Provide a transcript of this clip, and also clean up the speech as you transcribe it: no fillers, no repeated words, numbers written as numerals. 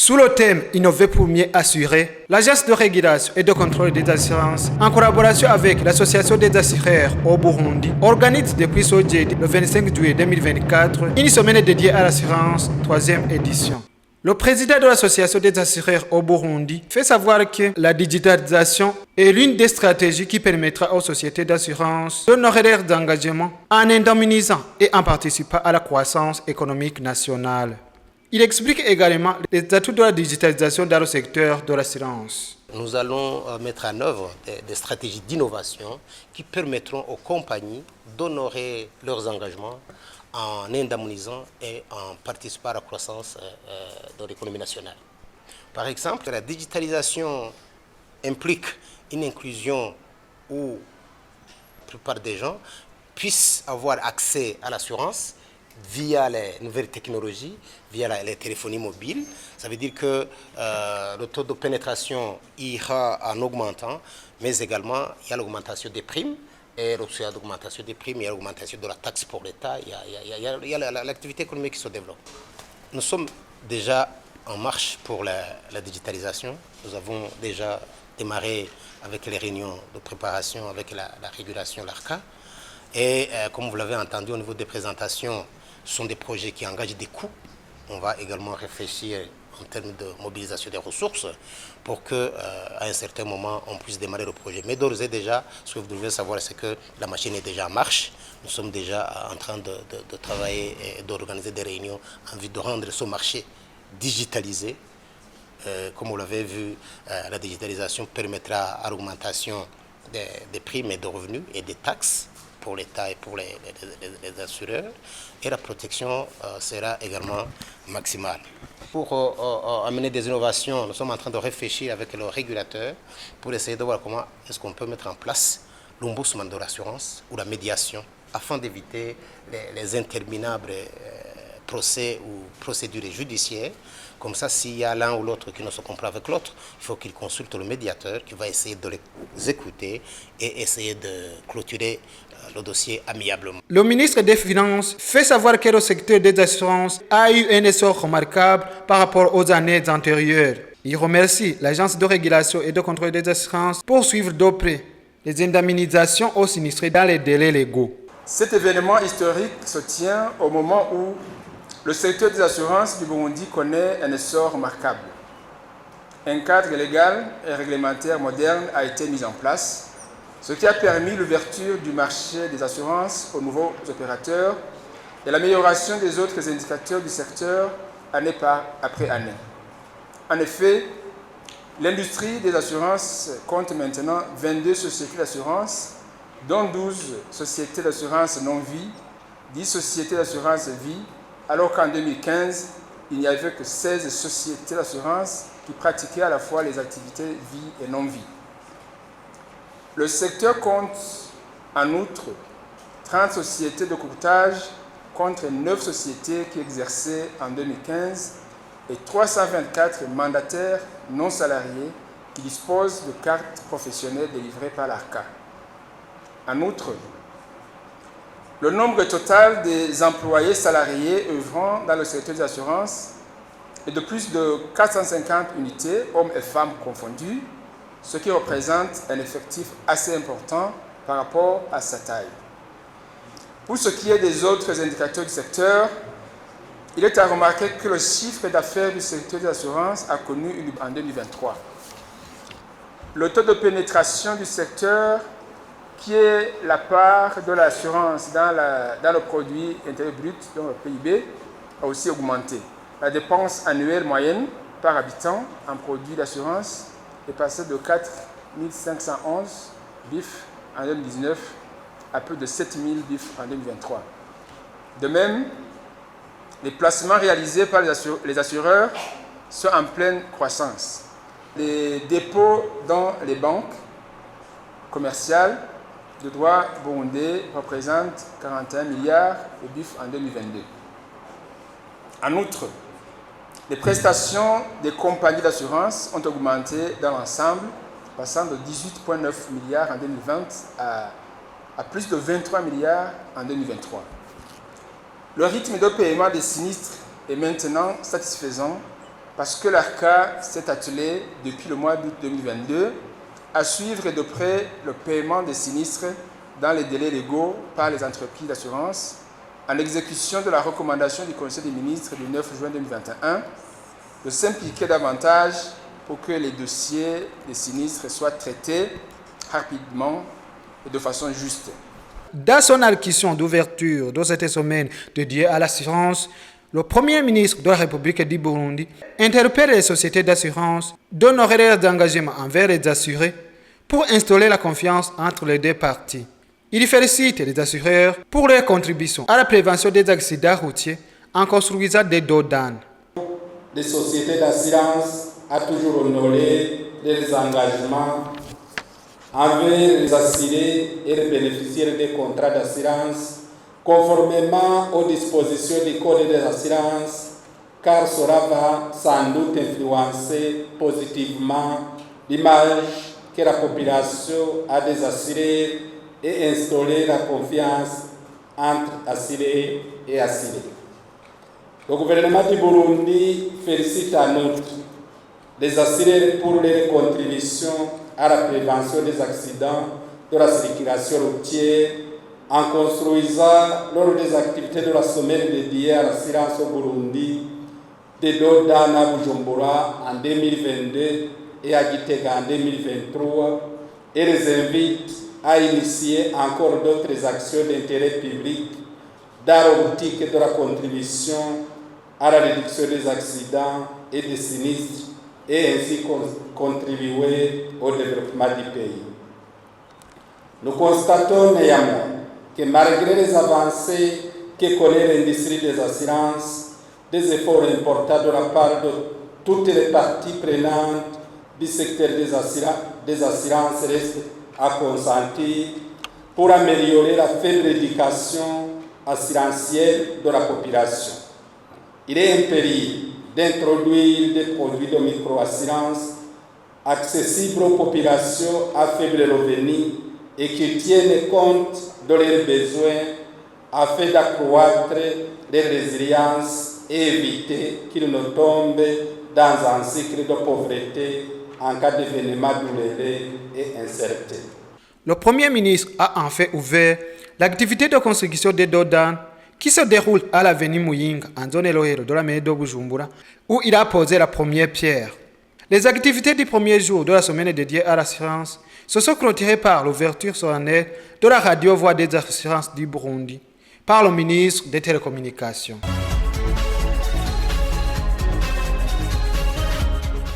Sous le thème « Innover pour mieux assurer », l'Agence de régulation et de contrôle des assurances, en collaboration avec l'Association des assureurs au Burundi, organise depuis ce jeudi, le 25 juillet 2024, une semaine dédiée à l'assurance, 3e édition. Le président de l'Association des assureurs au Burundi fait savoir que la digitalisation est l'une des stratégies qui permettra aux sociétés d'assurance d'honorer leurs engagements en indemnisant et en participant à la croissance économique nationale. Il explique également les atouts de la digitalisation dans le secteur de l'assurance. Nous allons mettre en œuvre des stratégies d'innovation qui permettront aux compagnies d'honorer leurs engagements en indemnisant et en participant à la croissance de l'économie nationale. Par exemple, la digitalisation implique une inclusion où la plupart des gens puissent avoir accès à l'assurance via les nouvelles technologies, via les téléphonies mobiles. Ça veut dire que le taux de pénétration ira en augmentant, mais également il y a l'augmentation des primes. Et lorsqu'il y a l'augmentation des primes, il y a l'augmentation de la taxe pour l'État, il y a l'activité économique qui se développe. Nous sommes déjà en marche pour la digitalisation. Nous avons déjà démarré avec les réunions de préparation avec la régulation, l'ARCA. Et comme vous l'avez entendu au niveau des présentations, ce sont des projets qui engagent des coûts. On va également réfléchir en termes de mobilisation des ressources pour qu'à un certain moment, on puisse démarrer le projet. Mais d'ores et déjà, ce que vous devez savoir, c'est que la machine est déjà en marche. Nous sommes déjà en train de travailler et d'organiser des réunions en vue de rendre ce marché digitalisé. Comme vous l'avez vu, la digitalisation permettra à l'augmentation des primes et de revenus et des taxes pour l'État et pour les assureurs, et la protection sera également maximale. Pour amener des innovations, nous sommes en train de réfléchir avec le régulateur pour essayer de voir comment est-ce qu'on peut mettre en place l'ombudsman de l'assurance ou la médiation afin d'éviter les interminables procès ou procédures judiciaires. Comme ça, s'il y a l'un ou l'autre qui ne se comprend avec l'autre, il faut qu'il consulte le médiateur qui va essayer de les écouter et essayer de clôturer le dossier amiablement. Le ministre des Finances fait savoir que le secteur des assurances a eu un essor remarquable par rapport aux années antérieures. Il remercie l'Agence de régulation et de contrôle des assurances pour suivre d'auprès les indemnisations aux sinistrés dans les délais légaux. Cet événement historique se tient au moment où le secteur des assurances du Burundi connaît un essor remarquable. Un cadre légal et réglementaire moderne a été mis en place, ce qui a permis l'ouverture du marché des assurances aux nouveaux opérateurs et l'amélioration des autres indicateurs du secteur année après année. En effet, l'industrie des assurances compte maintenant 22 sociétés d'assurance, dont 12 sociétés d'assurance non-vie, 10 sociétés d'assurance vie, alors qu'en 2015, il n'y avait que 16 sociétés d'assurance qui pratiquaient à la fois les activités vie et non-vie. Le secteur compte en outre 30 sociétés de courtage contre 9 sociétés qui exerçaient en 2015 et 324 mandataires non salariés qui disposent de cartes professionnelles délivrées par l'ARCA. En outre, le nombre total des employés salariés œuvrant dans le secteur des assurances est de plus de 450 unités, hommes et femmes confondus, ce qui représente un effectif assez important par rapport à sa taille. Pour ce qui est des autres indicateurs du secteur, il est à remarquer que le chiffre d'affaires du secteur des assurances a connu en 2023. Le taux de pénétration du secteur, qui est la part de l'assurance dans le produit intérieur brut, donc le PIB, a aussi augmenté. La dépense annuelle moyenne par habitant en produits d'assurance est passée de 4 511 BIF en 2019 à plus de 7 000 BIF en 2023. De même, les placements réalisés par les assureurs sont en pleine croissance. Les dépôts dans les banques commerciales de droit burundais représentent 41 milliards de BIF en 2022. En outre, les prestations des compagnies d'assurance ont augmenté dans l'ensemble, passant de 18,9 milliards en 2020 à plus de 23 milliards en 2023. Le rythme de paiement des sinistres est maintenant satisfaisant parce que l'ARCA s'est attelé depuis le mois d'août 2022 à suivre de près le paiement des sinistres dans les délais légaux par les entreprises d'assurance en exécution de la recommandation du Conseil des ministres du 9 juin 2021 de s'impliquer davantage pour que les dossiers des sinistres soient traités rapidement et de façon juste. Dans son allocution d'ouverture de cette semaine dédiée à l'assurance, le Premier ministre de la République du Burundi interpelle les sociétés d'assurance d'honorer leurs engagements envers les assurés pour instaurer la confiance entre les deux parties. Il félicite les assureurs pour leur contribution à la prévention des accidents routiers en construisant des dos d'âne. Les sociétés d'assurance ont toujours honoré leurs engagements envers les assurés et les bénéficiaires des contrats d'assurance conformément aux dispositions du Code des assurances, car cela va sans doute influencer positivement l'image que la population a des assurés et instaurer la confiance entre assurés et assurés. Le gouvernement du Burundi félicite en outre les assurés pour leur contribution à la prévention des accidents de la circulation routière en construisant lors des activités de la semaine dédiée à l'assurance au Burundi, des dos d'âne à Bujumbura en 2022 et à Gitega en 2023, et les invite à initier encore d'autres actions d'intérêt public dans l'optique de la contribution à la réduction des accidents et des sinistres et ainsi contribuer au développement du pays. Nous constatons néanmoins que malgré les avancées que connaît l'industrie des assurances, des efforts importants de la part de toutes les parties prenantes du secteur des assurances restent à consentir pour améliorer la faible éducation assurantielle de la population. Il est impérieux d'introduire des produits de microassurance accessibles aux populations à faible revenu et qui tiennent compte de leurs besoins afin d'accroître leur résilience et éviter qu'ils ne tombent dans un cycle de pauvreté en cas d'événement douloureux et incertain. Le Premier ministre a en fait ouvert l'activité de construction des dos d'âne qui se déroule à l'avenue Muyinga en zone Elohero de la mairie de Bujumbura où il a posé la première pierre. Les activités du premier jour de la semaine dédiée à l'assurance se sont clôturées par l'ouverture solennelle de la radio Voix des assurances du Burundi par le ministre des Télécommunications.